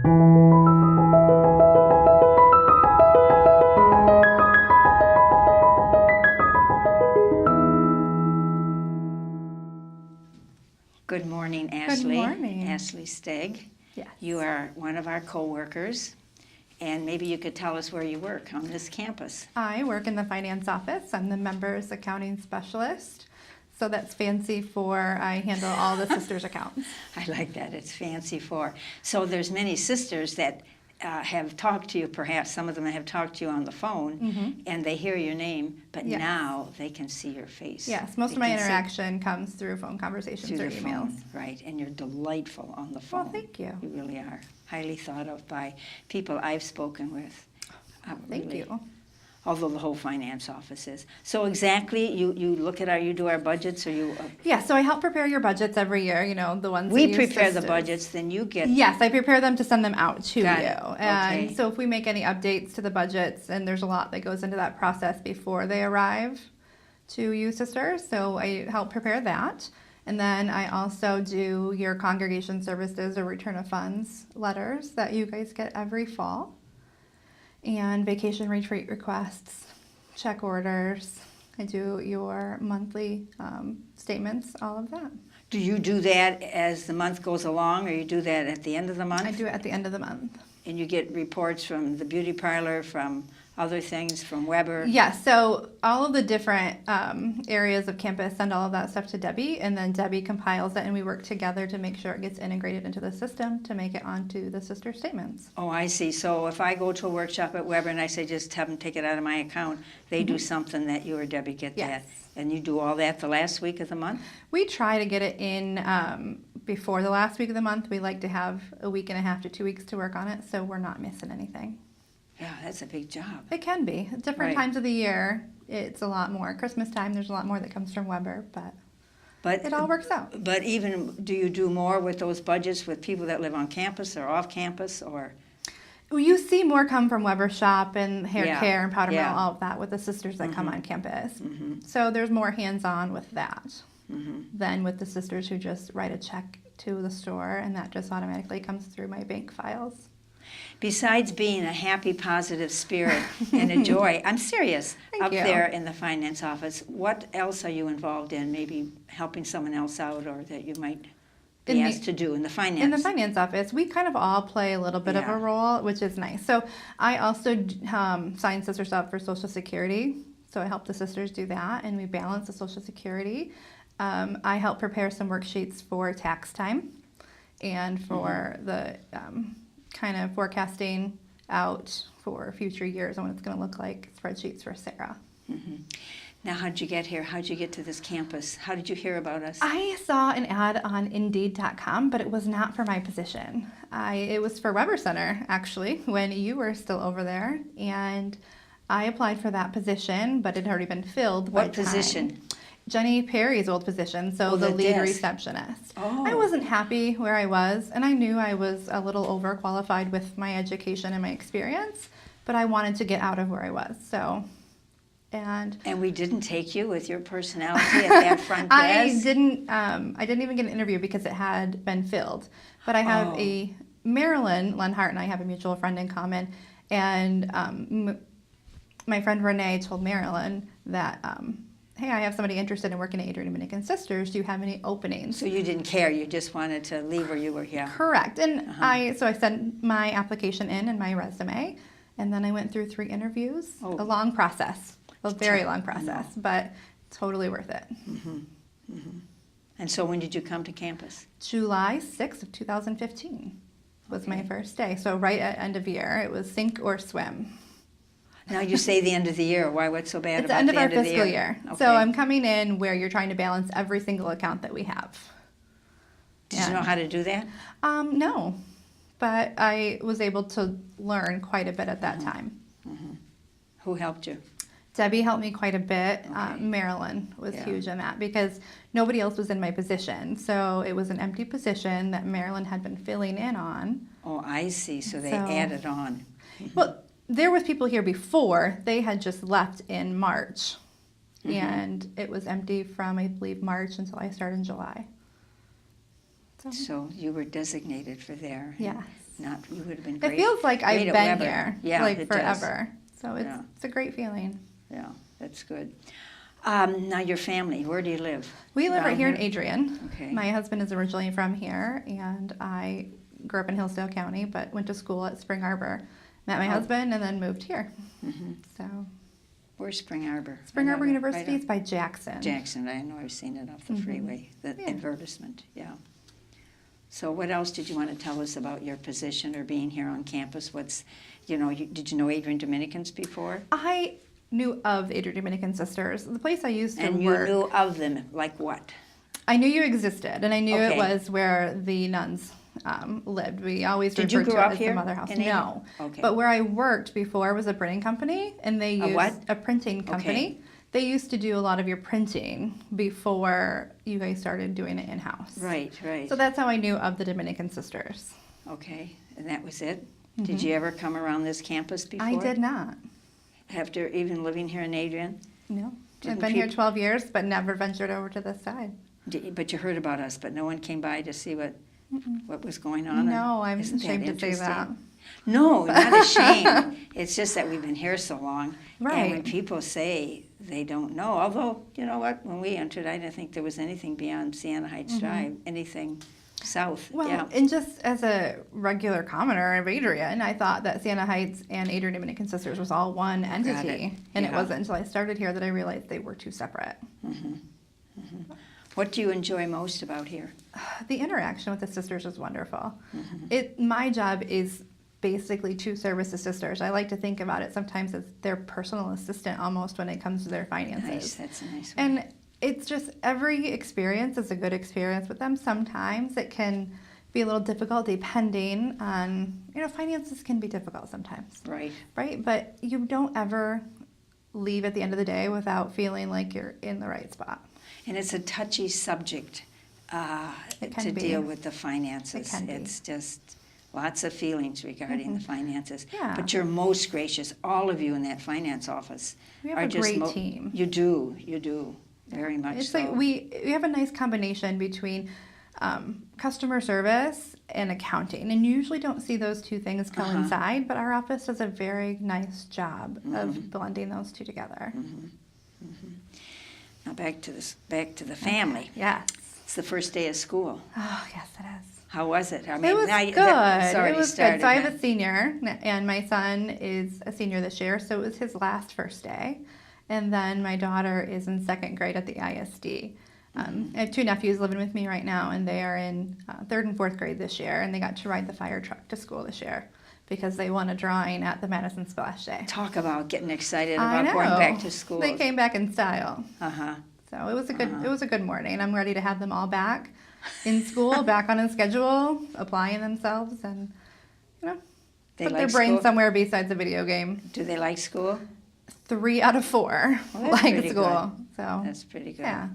Good morning, Ashley. Good morning. Ashley Stegg. Yes. You are one of our co-workers, and maybe you could tell us where you work on this campus. I work in the finance office. I'm the members accounting specialist. So that's fancy for I handle all the sisters' accounts. I like that. It's fancy for. So there's many sisters that have talked to you, perhaps some of them have talked to you on the phone, and they hear your name, but Yes. now they can see your face. Yes, most They of my can see interaction comes through phone conversations through or the emails. phone, right? And you're delightful on the phone. Well, thank you. You really are. Highly thought of by people I've spoken with. Thank Really. you. Although the whole finance office is. So exactly, you look at you do our budgets, or you... Yeah, so I help prepare your budgets every year, you know, the ones we that you prepare the sisters. budgets, then you get... Yes, I prepare them to send them out to Got you. it. And Okay. so if we make any updates to the budgets, and there's a lot that goes into that process before they arrive to you sisters, so I help prepare that. And then I also do your congregation services or return of funds letters that you guys get every fall. And vacation retreat requests, check orders. I do your monthly statements, all of that. Do you do that as the month goes along, or you do that at the end of the month? I do it at the end of the month. And you get reports from the beauty parlor, from other things, from Weber? Yes, so all of the different areas of campus send all of that stuff to Debbie, and then Debbie compiles it, and we work together to make sure it gets integrated into the system to make it onto the sister statements. Oh, I see. So if I go to a workshop at Weber and I say, just have them take it out of my account, they do something that you or Debbie get Yes. that. And you do all that the last week of the month? We try to get it in before the last week of the month. We like to have a week and a half to 2 weeks to work on it, so we're not missing anything. Yeah, that's a big job. It can be. At different Right. times of the year, it's a lot more. Christmas time, there's a lot more that comes from Weber, but it all works out. But even, do you do more with those budgets with people that live on campus or off campus, or? You see more come from Weber Shop and Hair Yeah, Care and Powder Mill, yeah. all of that with the sisters that come on campus. So there's more hands-on with that than with the sisters who just write a check to the store, and that just automatically comes through my bank files. Besides being a happy, positive spirit and a joy, I'm serious, Thank up you. there in the finance office, what else are you involved in? Maybe helping someone else out, or that you might be In the- asked to do in the finance? In the finance office, we kind of all play a little bit of Yeah. a role, which is nice. So I also sign sisters up for Social Security. So I help the sisters do that, and we balance the Social Security. I help prepare some worksheets for tax time and for the kind of forecasting out for future years and what it's going to look like, spreadsheets for Sarah. Now, how'd you get here? How'd you get to this campus? How did you hear about us? I saw an ad on Indeed.com, but it was not for my position. It was for Weber Center, actually, when you were still over there, and I applied for that position, but it had already been filled. What by time. position? Jenny Perry's old position, so Oh, the the lead desk. receptionist. Oh. I wasn't happy where I was, and I knew I was a little overqualified with my education and my experience, but I wanted to get out of where I was, so... And we didn't take you with your personality at that front desk? I didn't even get an interview because it had been filled. But I have a Marilyn Lenhart and I have a mutual friend in common, and my friend Renee told Marilyn that, hey, I have somebody interested in working at Adrian Dominican Sisters. Do you have any openings? So you didn't care, you just wanted to leave where you were, yeah. Correct. And I sent my application in and my resume, and then I went through 3 interviews. Oh. A long process, a very long I know. process, but totally worth it. And so when did you come to campus? July 6th of 2015 was my first day. So right at end of year, it was sink or swim. Now you say the end of the year. Why? What's so bad It's the about end the of our end of the fiscal year? year. Okay. So I'm coming in where you're trying to balance every single account that we have. Did you know how to do that? No, but I was able to learn quite a bit at that time. Who helped you? Debbie helped me quite a bit. Okay. Marilyn was Yeah. huge in that because nobody else was in my position. So it was an empty position that Marilyn had been filling in on. Oh, I see. So they So- added on. Well, there was people here before. They had just left in March. And it was empty from, I believe, March until I started in July. So you were designated for there. Yes. Not, you would have been great. It feels like I've great at been Weber. here, Yeah, like it does. forever. So Yeah. it's a great feeling. Yeah, that's good. Now your family, where do you live? We live Down right here in Adrian. Okay. My husband is originally from here, and I grew up in Hillsdale County, but went to school at Spring Arbor. Met my husband, and then moved here. Mm-hmm. So Where's Spring Arbor? Spring I Arbor know that. University Right is by Jackson. Jackson, I know I've seen it off the freeway, the Yeah. advertisement, yeah. So what else did you want to tell us about your position or being here on campus? What's, did you know Adrian Dominicans before? I knew of Adrian Dominican Sisters. The place I used to And you work. knew of them, like what? I knew you existed, and I knew Okay. it was where the nuns lived. We always Did you referred grow to up it as here the mother house. in Adrian? No, Okay. but where I worked before was a printing company, and they used what? a printing company. Okay. They used to do a lot of your printing before you guys started doing it in house. Right. So that's how I knew of the Dominican Sisters. Okay, and that was it? Did you ever come around this campus before? I did not. After even living here in Adrian? No, Didn't I've been here peop- 12 years, but never ventured over to this side. But you heard about us, but no one came by to see what was going on? or- No, I'm Isn't that ashamed to say that. interesting? No, not ashamed. It's just that we've been here so long. And when Right. people say they don't know, although, you know what, when we entered, I didn't think there was anything beyond Siena Heights Drive, anything south. Well, Yeah. and just as a regular commoner of Adrian, I thought that Siena Heights and Adrian Dominican Sisters was all one entity. And it Yeah. wasn't until I started here that I realized they were two separate. What do you enjoy most about here? The interaction with the sisters is wonderful. Mm-hmm. My job is basically to service the sisters. I like to think about it sometimes as their personal assistant almost when it comes to their finances. Nice, that's a nice one. And it's just every experience is a good experience with them. Sometimes it can be a little difficult depending on, finances can be difficult sometimes, Right. right? But you don't ever leave at the end of the day without feeling like you're in the right spot. And it's a touchy subject It can to be. deal with the finances. It can be. It's just lots of feelings regarding the finances. Yeah. But you're most gracious, all of you in that finance office. We have are a just great team. You do, very much It's so. like we have a nice combination between customer service and accounting, and you usually don't see those two things coincide, but our office does a very nice job of blending those two together. Now back to the family. Yes. It's the first day of school. Oh, yes, it is. How was it? I It was now good. it's already It was started. good. So I have now. a senior, and my son is a senior this year, so it was his last first day. And then my daughter is in second grade at the ISD. I have two nephews living with me right now, and they are in third and fourth grade this year, and they got to ride the fire truck to school this year because they won a drawing at the Madison Splash Day. Talk about getting excited I about going know. back to school. They came back in style. Uh-huh. So it was a good morning. I'm ready to have them all back in school, back on a schedule, applying themselves, and They put like their brain school? somewhere besides a video game. Do they like school? 3 out of 4 Well, that's like pretty school. So That's pretty good. yeah,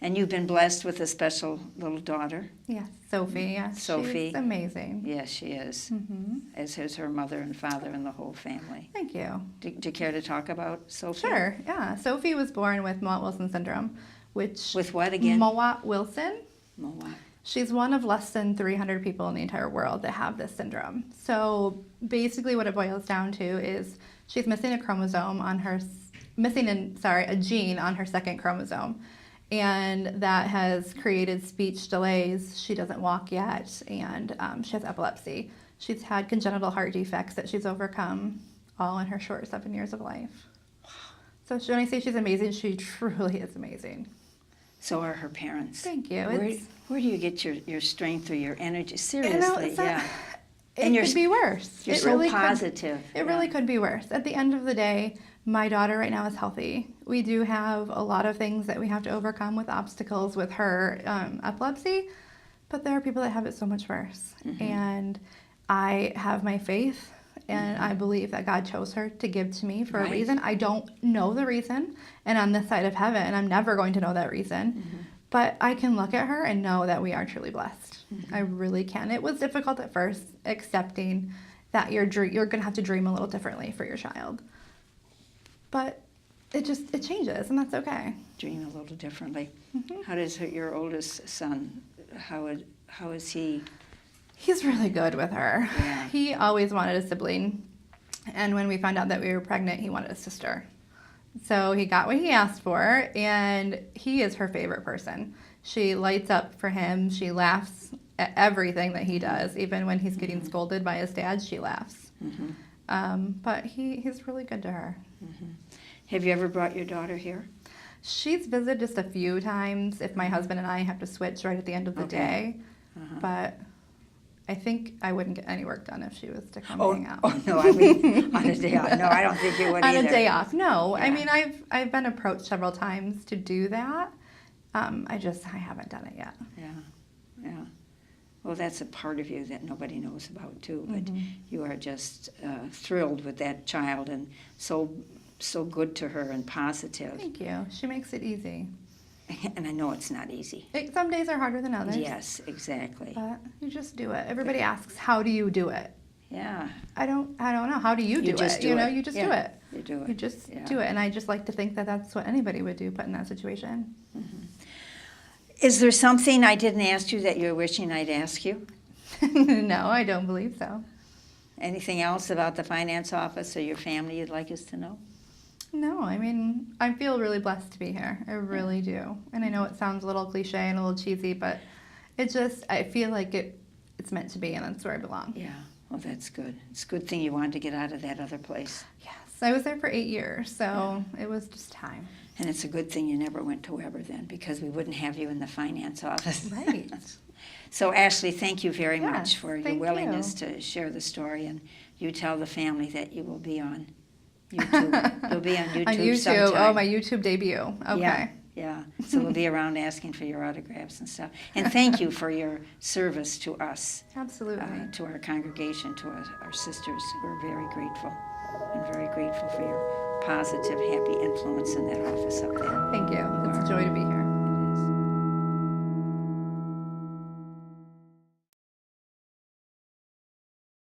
And you've been blessed with a special little daughter. yeah. Sophie, yeah, Sophie. she's amazing. Yes, she is. Hmm. As is her mother and father and the whole family. Thank you. Do you care to talk about Sophie? Sure. Yeah. Sophie was born with Mowat-Wilson syndrome, which With what again? Mowat-Wilson. Mowat. She's one of less than 300 people in the entire world that have this syndrome. So basically what it boils down to is she's missing a chromosome on her, a gene on her second chromosome. And that has created speech delays. She doesn't walk yet, and she has epilepsy. She's had congenital heart defects that she's overcome all in her short 7 years of life. So when I say she's amazing, she truly is amazing. So are her parents. Thank you. Where do you get your strength or your energy? Seriously, it's not- yeah. It And you're could be worse. You're It so really positive. It really could be worse. At the end of the day, my daughter right now is healthy. We do have a lot of things that we have to overcome with obstacles with her epilepsy, but there are people that have it so much worse. And I have my faith, and I believe that God chose her to give to me for a reason. I don't know the reason, and on this side of heaven, and I'm never going to know that reason. But I can look at her and know that we are truly blessed. I really can. It was difficult at first accepting that you're going to have to dream a little differently for your child. But it changes, and that's okay. Dream a little differently. How does your oldest son how is he? He's really good with her. Yeah. He always wanted a sibling. And when we found out that we were pregnant, he wanted a sister. So he got what he asked for, and he is her favorite person. She lights up for him. She laughs at everything that he does. Even when he's getting scolded by his dad, she laughs. But he's really good to her. Have you ever brought your daughter here? She's visited just a few times if my husband and I have to switch right at the end of the day. But I think I wouldn't get any work done if she was to come hang out. Oh, no, I mean, on a day off. No, I don't think you would On either. a day off, no. Yeah. I mean, I've been approached several times to do that. I haven't done it yet. Yeah. Well, that's a part of you that nobody knows about, too. But you are just thrilled with that child and so good to her and positive. Thank you. She makes it easy. And I know it's not easy. Some days are harder than others. Yes, exactly. But you just do it. Everybody asks, how do you do it? Yeah. I don't know. How do you do just it? do You know, it. you just Yeah, do it. You do it. You just Yeah. do it. And I just like to think that that's what anybody would do put in that situation. Is there something I didn't ask you that you're wishing I'd ask you? No, I don't believe so. Anything else about the finance office or your family you'd like us to know? No, I mean, I feel really blessed to be here. I really do. And I know it sounds a little cliche and a little cheesy, but I feel like it's meant to be, and that's where I belong. Yeah, well, that's good. It's a good thing you wanted to get out of that other place. Yes, I was there for 8 years, so it was just time. And it's a good thing you never went to Weber then, because we wouldn't have you in the finance office. Right. So, Ashley, thank you very Yes, much for your thank willingness to share the story, and you tell the family that you will be on YouTube. You'll be on YouTube On YouTube, sometime. my YouTube debut. Okay. Yeah. So we'll be around asking for your autographs and stuff. And thank you for your service to us, Absolutely. to our congregation, to our sisters. We're very grateful and very grateful for your positive, happy influence in that office up